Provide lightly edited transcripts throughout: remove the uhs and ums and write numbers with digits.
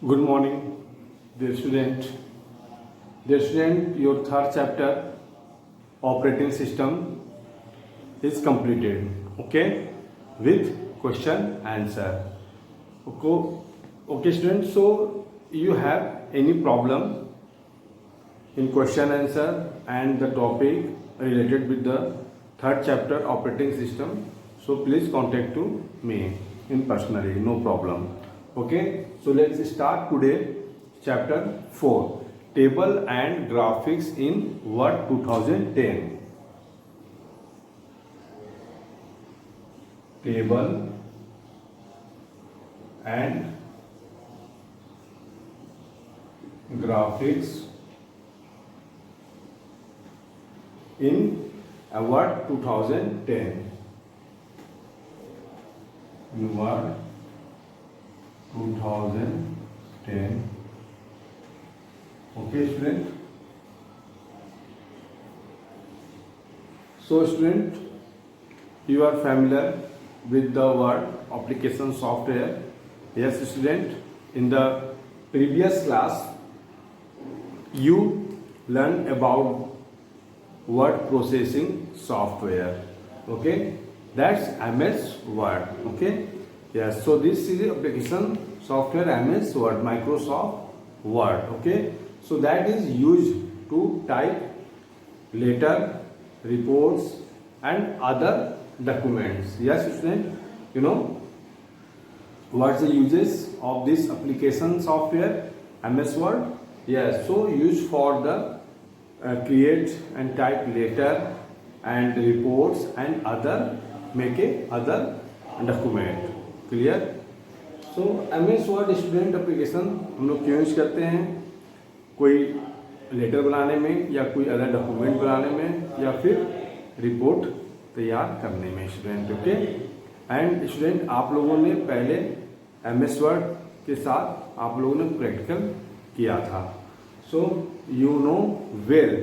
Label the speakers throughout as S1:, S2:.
S1: Good morning, dear student. Dear student, your third chapter, operating system, is completed. Okay, with question answer. Okay, student. So you have any problem in question answer and the topic related with the third chapter, operating system? So please contact to me in personally. No problem. Okay, so let's start today chapter 4, table and graphics in Word 2010. Table and graphics in Word 2010. In Word 2010. Okay, student. So, student, you are familiar with the word application software. Yes, student. In the previous class, you learned about word processing software. Okay, that's MS Word. Okay. Yes, so this is the application software MS Word, Microsoft Word. Okay, so that is used to type letter, reports and other documents. Yes, student, you know what's the uses of this application software MS Word? Yes, so used for the create and type letter and reports and other make a other document. Clear. So MS word student application हम लोग क्यों use करते हैं? कोई letter बनाने में या कोई अदर डॉक्यूमेंट बनाने में या फिर रिपोर्ट तैयार करने में स्टूडेंट. ओके, एंड स्टूडेंट आप लोगों ने पहले MS वर्ड के साथ आप लोगों ने प्रैक्टिकल किया था. So you know well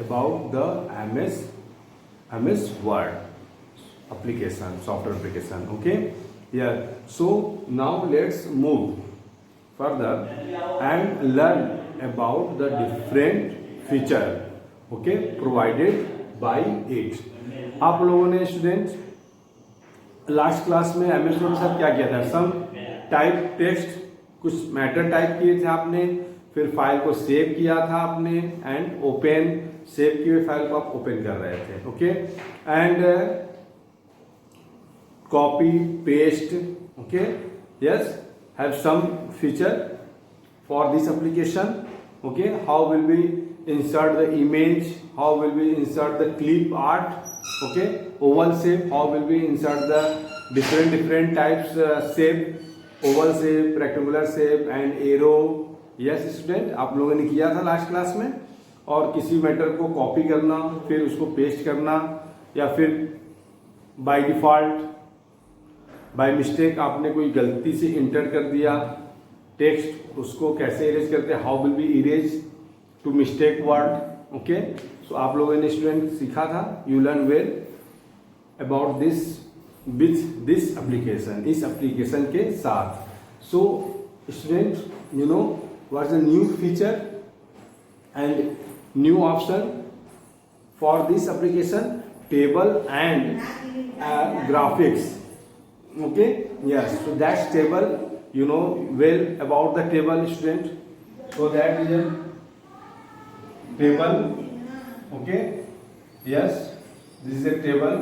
S1: about the MS word application, software application. Okay, yeah. So now let's move further and learn about the different feature, okay, provided by it. आप लोगों ने स्टूडेंट लास्ट क्लास में MS word के साथ क्या किया था? Some type text, कुछ मैटर टाइप किए थे आपने, फिर फाइल को सेव किया था आपने एंड ओपन, सेव किए हुए फाइल को आप ओपन कर रहे थे. Okay, and copy paste. Okay, yes, have some feature for this application. Okay, how will we insert the image, how will we insert the clip art? Okay, oval shape, how will we insert the different types shape, oval shape, rectangular shape and arrow. Yes student, आप लोगों ने किया था last class में. और किसी matter को copy करना, फिर उसको पेस्ट करना, या फिर बाय डिफॉल्ट बाय मिस्टेक आपने कोई गलती से इंटर कर दिया टेक्स्ट, उसको कैसे इरेज करते हैं, how will be erase to mistake word. Okay, so आप लोगों ने स्टूडेंट सीखा था. You learn well about this with this application, इस एप्लीकेशन के साथ. So student, you know what is the new feature and new option for this application? Table and graphics. Okay, yes, so that's table. You know well about the table student. So that is a table. Okay, yes, this is a table.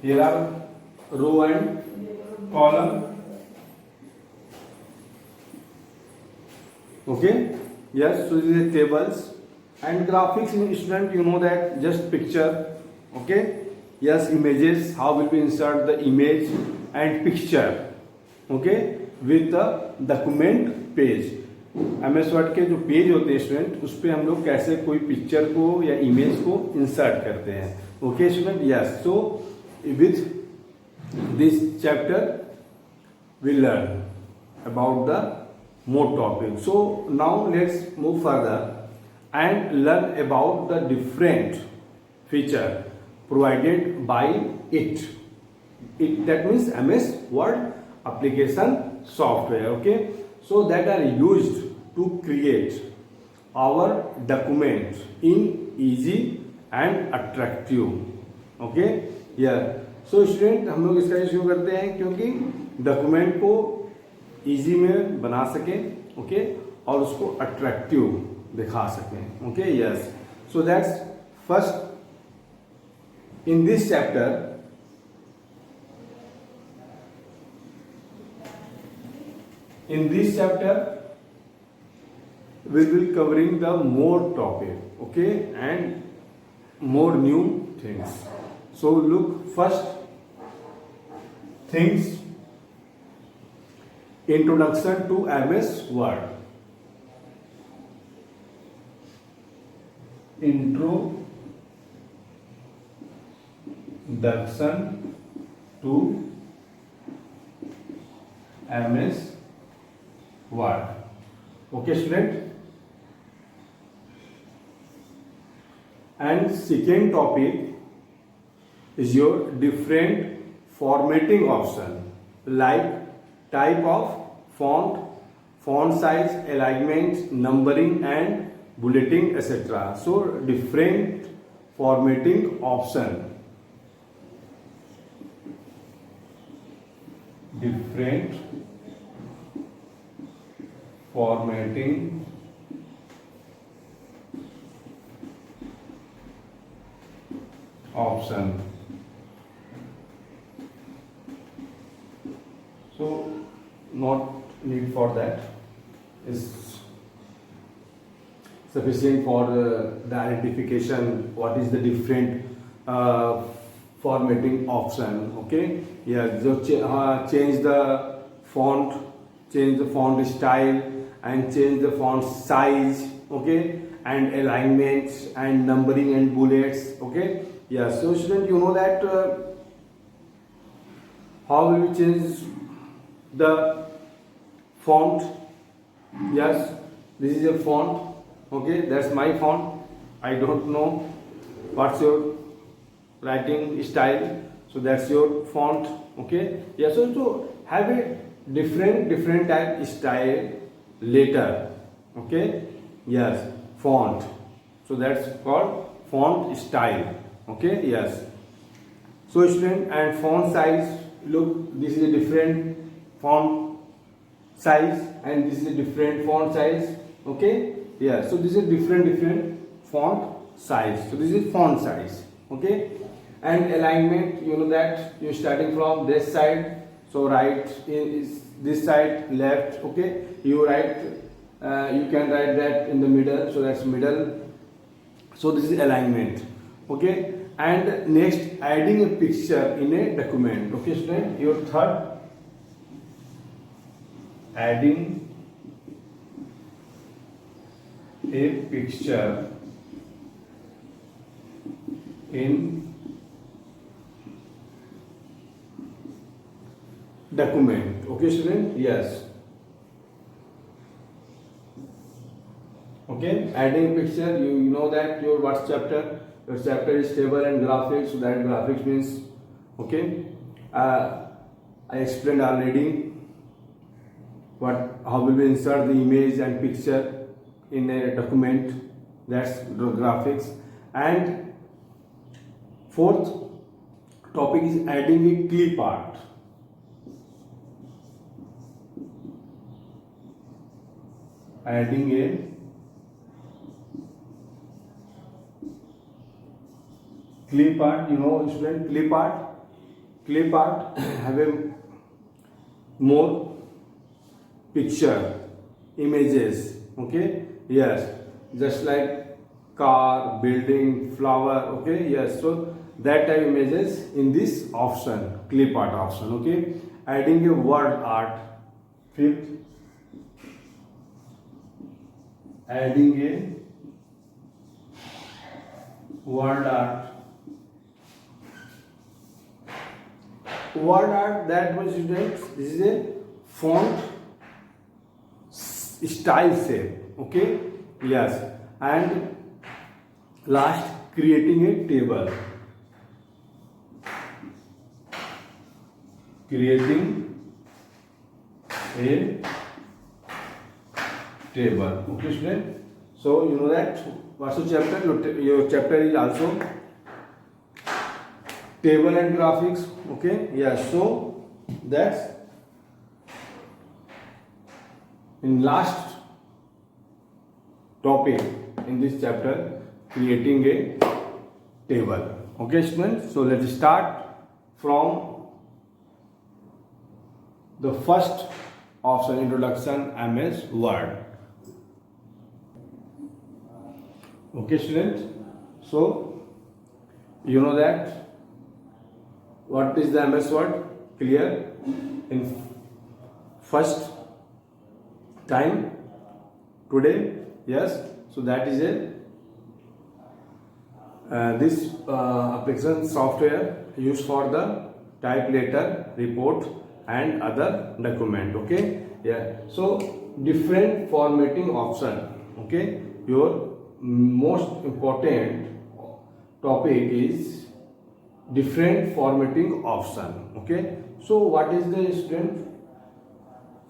S1: Here are row and column. Okay, yes, so this is a tables and graphics in student. You know that just picture. Okay, yes, images, how will we insert the image and picture, okay, with the document page. MS word के जो page होते हैं student, उस पर हम लोग कैसे कोई पिक्चर को या इमेज को इंसर्ट करते हैं. Okay student, yes. So with this chapter we learn about the more topic. So now let's move further and learn about the different feature provided by it. That means MS Word application software. Okay, so that are used to create our document in easy and attractive. Okay, yeah. So student हम लोग इसका use क्यों करते हैं, क्योंकि document को easy में बना सकें, ओके, और उसको अट्रैक्टिव दिखा सकें. Okay, yes. So that's first in this chapter. In this chapter, we will covering the more topic, okay, and more new things. So look, first things, introduction to MS Word. Introduction to MS Word. Okay, student. And second topic is your different formatting option, like type of font, font size, alignment, numbering and bulleting, etc. So different formatting option. Different formatting option. So not need for that, is sufficient for the identification what is the different formatting option. Okay, yeah, so change the font, change the font style and change the font size, okay, and alignments and numbering and bullets. Okay, yeah. So student, you know that how will we change the font? Yes, this is a font. Okay, that's my font. I don't know what's your writing style, so that's your font. Okay, yeah. So have a different type style letter. Okay, yes, font. So that's called font style. Okay, yes. So student, and font size, look, this is a different font size and this is a different font size. Okay, yeah. So this is different font size. So this is font size. Okay, and alignment, you know that you're starting from this side, so right is this side, left. Okay, you write, you can write that in the middle, so that's middle. So this is alignment. Okay, and next, adding a picture in a document. Okay, student, your third, adding a picture in document. Okay, student, yes. Okay, adding a picture, you know that your what chapter, your chapter is table and graphics, so that graphics means, okay, I explained already how will we insert the image and picture in a document, that's the graphics. And fourth topic is adding a clip art. Adding a clip art, you know student, clip art have a more picture, images. Okay, yes, just like car, building, flower. Okay, yes, so that type images in this option, clip art option. Okay, adding a word art. Fifth, adding a word art. Word art, that was students, this is a font style shape. Okay, yes. And last, creating a table. Creating a table. Okay student, so you know that what's the chapter? Your chapter is also table and graphics. Okay, yeah, so that's in last topic in this chapter, creating a table. Okay students, so let's start from the first option, introduction MS Word. Okay students, so you know that what is the MS Word? Clear? In first time today, yes, so that is a this application software used for the type letter, report and other document. Okay, yeah, so different formatting option. Okay, your most important topic is different formatting option. Okay, so what is the student?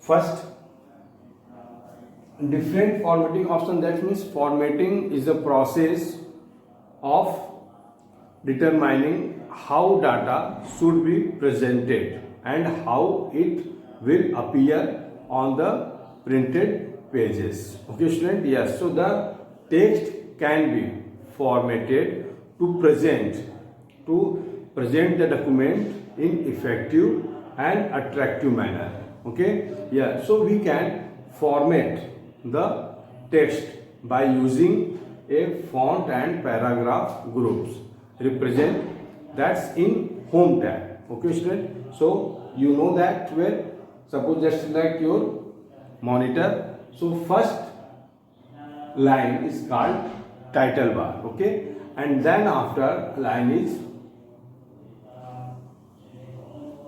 S1: First, different formatting option, that means formatting is a process of determining how data should be presented and how it will appear on the printed pages. Okay student, yes, so the text can be formatted to present the document in effective and attractive manner. Okay, yeah, so we can format the text by using a font and paragraph groups represent, that's in home tab. Okay student, so you know that where, suppose just like your monitor, so first line is called title bar. Okay, and then after line is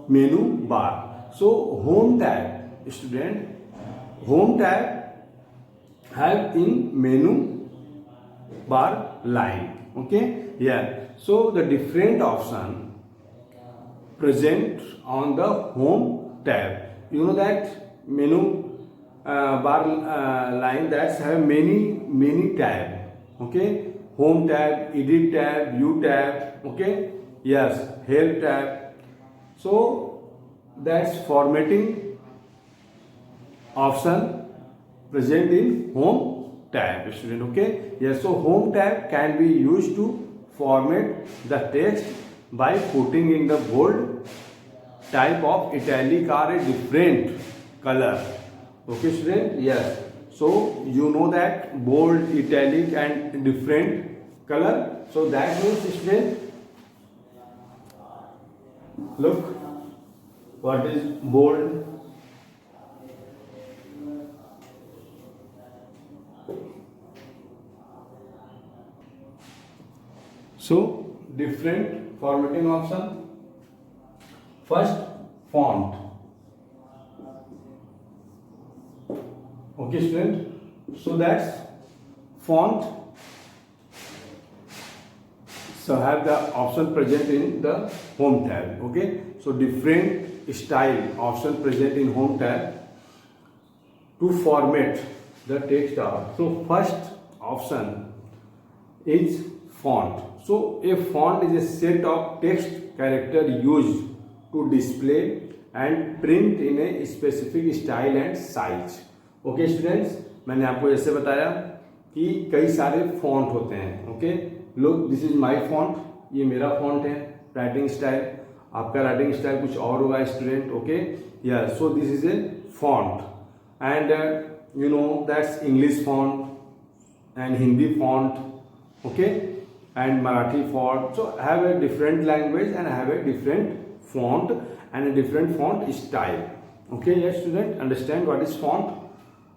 S1: menu bar. So home tab student, home tab have in menu bar line. Okay, yeah, so the different option present on the home tab. You know that menu bar line that's have many tab. Okay, home tab, edit tab, view tab. Okay, yes, help tab. So that's formatting option present in home tab student. Okay, yes, so home tab can be used to format the text by putting in the bold type of italic or a different color. Okay student, yes, so you know that bold, italic and different color. So that means student, look what is bold, so different formatting option. First, font. Okay student, so that's font, so have the option present in the home tab. Okay, so different style option present in home tab to format the text out. So first option is font. So a font is a set of text character used to display and print in a specific style and size. Okay students, मैंने आपको जैसे बताया कि कई सारे font होते हैं. Okay, look this is my font, ये मेरा फॉन्ट है. राइटिंग स्टाइल, आपका राइटिंग स्टाइल कुछ और होगा student. Okay, yeah so this is A font and you know that's English font and Hindi font. Okay, and Marathi font. So I have a different language and I have a different font and a different font style. Okay, yes student, understand what is font,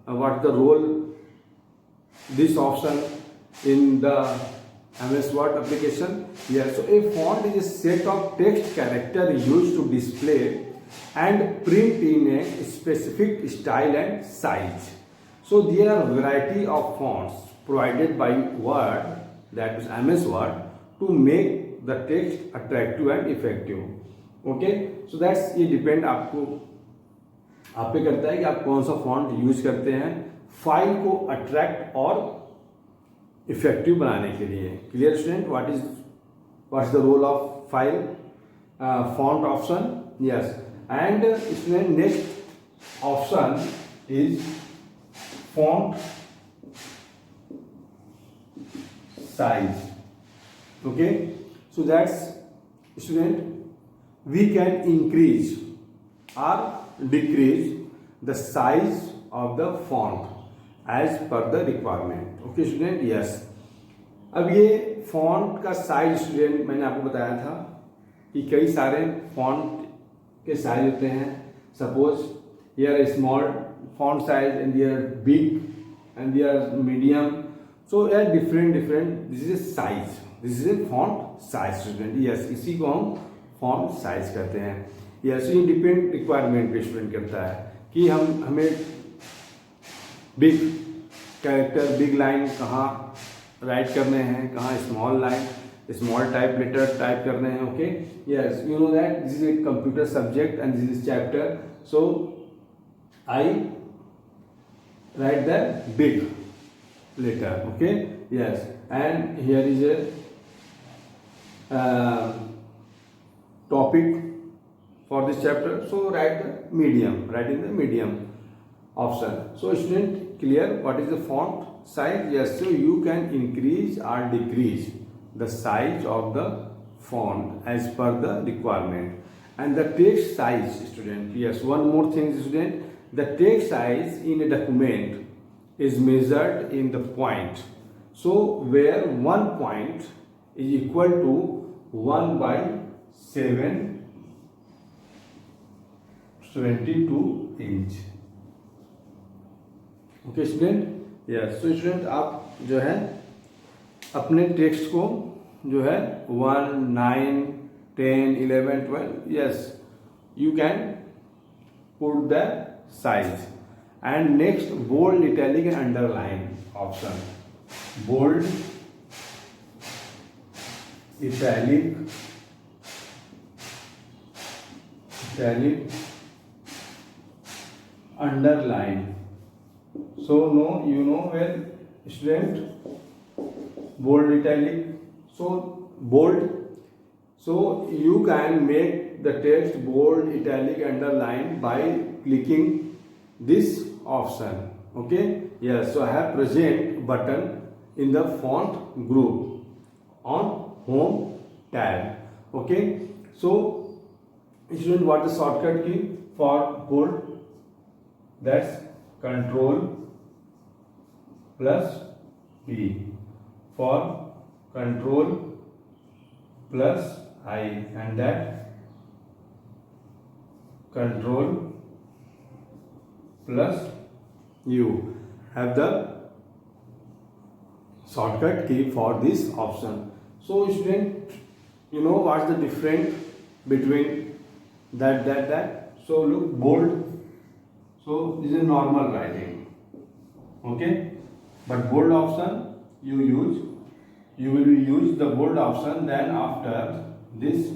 S1: what the role this option in the MS Word application. Yeah, so a font is a set of text character used to display and print in a specific style and size. So there are variety of fonts provided by Word, that is MS Word, to make the text attractive and effective. Okay, so that's ये depend आपको आप पे करता है कि आप कौन सा फॉन्ट यूज करते हैं. फाइल को अट्रैक्ट और इफेक्टिव बनाने के लिए। Clear student, what's the role of file? Font option, yes. And student next option is font size. Okay, so that's student, we can increase or decrease the size of the font as per the requirement. Okay student, yes. अब ये font का size student मैंने आपको बताया था कि कई सारे फॉन्ट के साइज होते हैं। Suppose here small font size and here big and here medium. So different this is a size, this is a font size student. Yes, इसी को हम font size कहते हैं. Yes, ये डिपेंड रिक्वायरमेंट पे स्टूडेंट करता है कि हमें बिग कैरेक्टर, बिग लाइन कहाँ राइट करने हैं, कहाँ small line, small type letter type करने हैं. Okay, yes, you know that this is a computer subject and this is chapter. So I write the big letter. Okay, yes, and here is a topic for this chapter, so write the medium, write in the medium option. So student, clear what is the font size? Yes, so you can increase or decrease the size of the font as per the requirement. And the text size student, yes, one more thing student, the text size in a document is measured in the point. So where 1 point is equal to 1/722 inch. Okay student, yes. So student, आप जो है अपने text को जो है 1, 9, 10, 11, 12, yes, you can put the size. And next, bold, italic and underline option. Bold, italic, underline. So no, you know well student, bold, italic. So bold, so you can make the text bold, italic, underline by clicking this option. Okay, yes, so I have present button in the font group on home tab. Okay, so student, what is shortcut key for bold? That's Control plus P. For Control plus I, and that Control plus you have the shortcut key for this option. So student, you know what's the difference between that. So look, bold, so this is a normal writing. Okay, but bold option you will use the bold option, then after this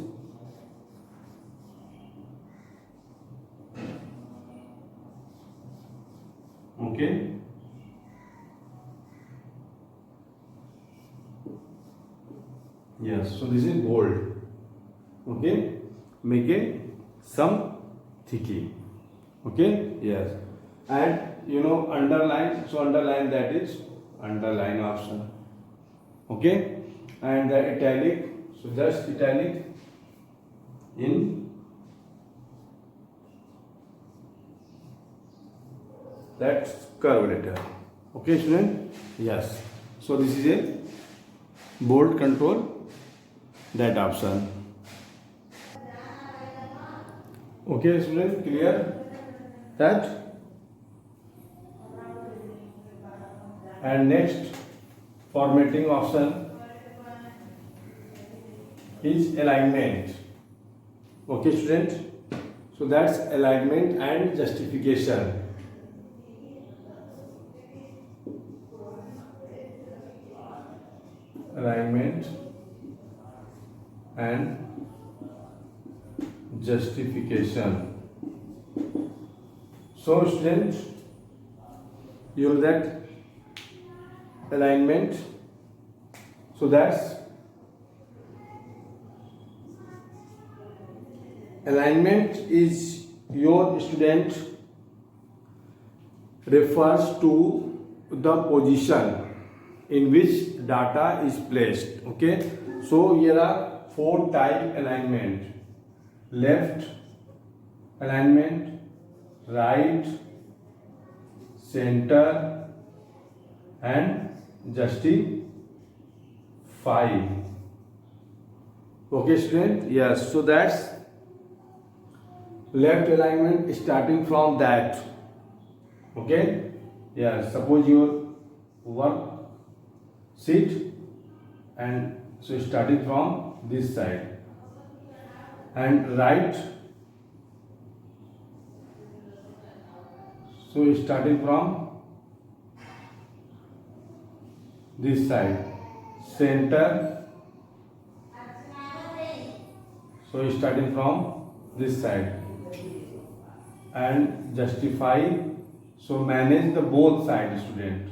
S1: okay, yes, so this is bold. Okay, make it some thicky. Okay, yes, and you know underline, so underline, that is underline option. Okay, and the italic, so just italic in that curve letter. Okay student, yes, so this is a bold control, that option. Okay student, clear that? And next formatting option is alignment. Okay student, so that's alignment and justification. Alignment and justification. So students, you know that alignment. So that's alignment is your student refers to the position in which data is placed. Okay, so here are four type alignment: left alignment, right, center, and justify. Okay, student. Yes. So that's left alignment starting from that. Okay. Yes. Suppose your work sheet, and so starting from this side, and right. So starting from this side, center. So starting from this side, and justify. So manage the both sides, student.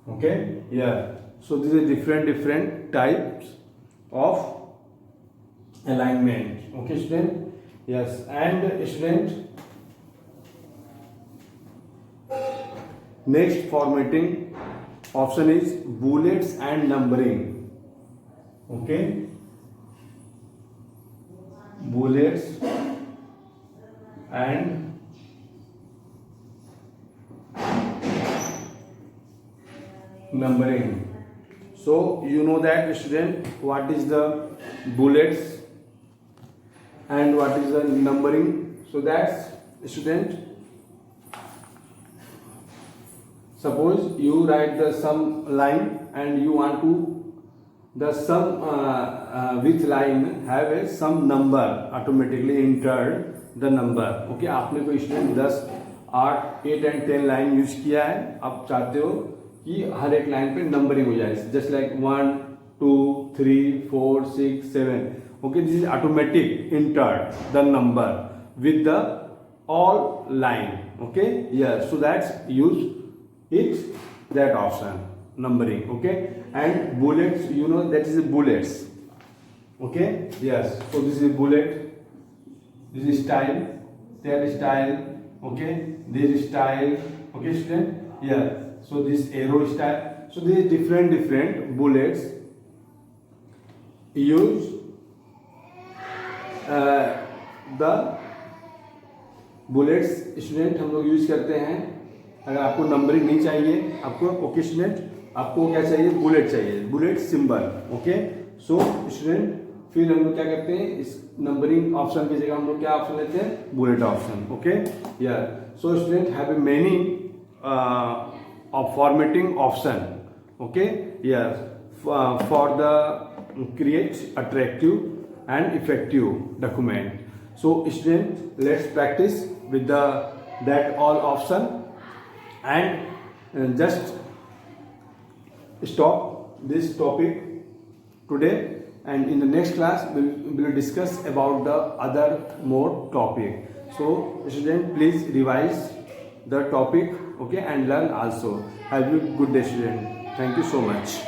S1: Okay, yeah. So these are different types of alignment. Okay, student. Yes, and student. Next formatting option is bullets and numbering. Okay, bullets and numbering. So you know that, student, what is the bullets and what is the numbering. So that's, student, suppose you write the sum line and you want to the sum which line have a some number automatically entered the number. Okay, आपने कोई student 10, 8, 8 and 10 line use किया है, आप चाहते हो कि हर एक line पे नंबरिंग हो जाए, just like 1, 2, 3, 4, 6, 7. Okay, this is automatic entered the number with the all line. Okay, yeah, so that's use it, that option, numbering. Okay, and bullets, you know that is a bullets. Okay, yes, so this is bullet, this is style, that is style. Okay, this is style. Okay, student, yeah, so this arrow style. So these different bullets use the bullets, student हम लोग use करते हैं अगर आपको numbering नहीं चाहिए, आपको okay student, आपको क्या चाहिए, बुलेट चाहिए, bullet symbol. Okay, so student फिर हम लोग क्या करते हैं, इस नंबरिंग ऑप्शन की जगह हम लोग क्या ऑप्शन लेते हैं, bullet option. Okay, yeah so student have a many formatting option. Okay, yeah for the create attractive and effective document. So student, let's practice with that all option, and just stop this topic today, and in the next class we will discuss about the other more topic. So student, please revise the topic, okay, and learn also. Have a good day, student. Thank you so much.